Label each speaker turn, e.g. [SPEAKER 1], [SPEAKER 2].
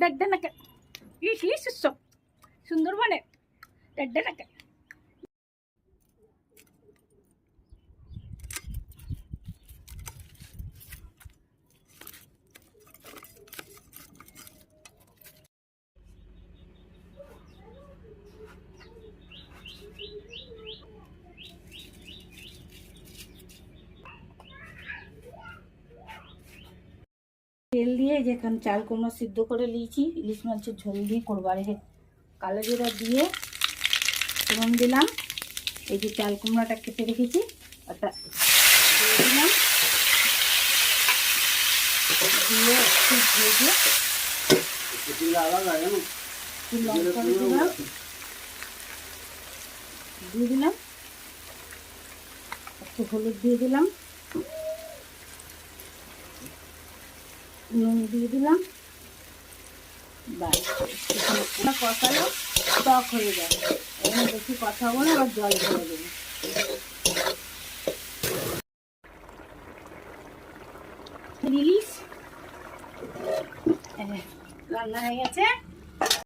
[SPEAKER 1] ডেড্ডানাকে ইস সুন্দরবনে ডেড্ডানাকে। তেল দিয়ে যেখানে চাল কুমড়া সিদ্ধ করে নিয়েছি, ইলিশ মাছের ঝোল দিয়ে করবো। আর কালো জিরা দিয়ে ফোড়ন দিলাম। এই যে চাল কুমড়াটা কেটে রেখেছি ওটা দিয়ে দিলাম, দিয়ে একটু ভেজে লঙ্কা দিলাম, দিয়ে দিলাম একটু হলুদ দিয়ে দিলাম, নুন দিয়ে দিলাম। কষালো টক হয়ে যাবে, এখানে বেশি কথা বলে আবার জল ধরে দেবো। ইলিশ রান্না হয়ে গেছে।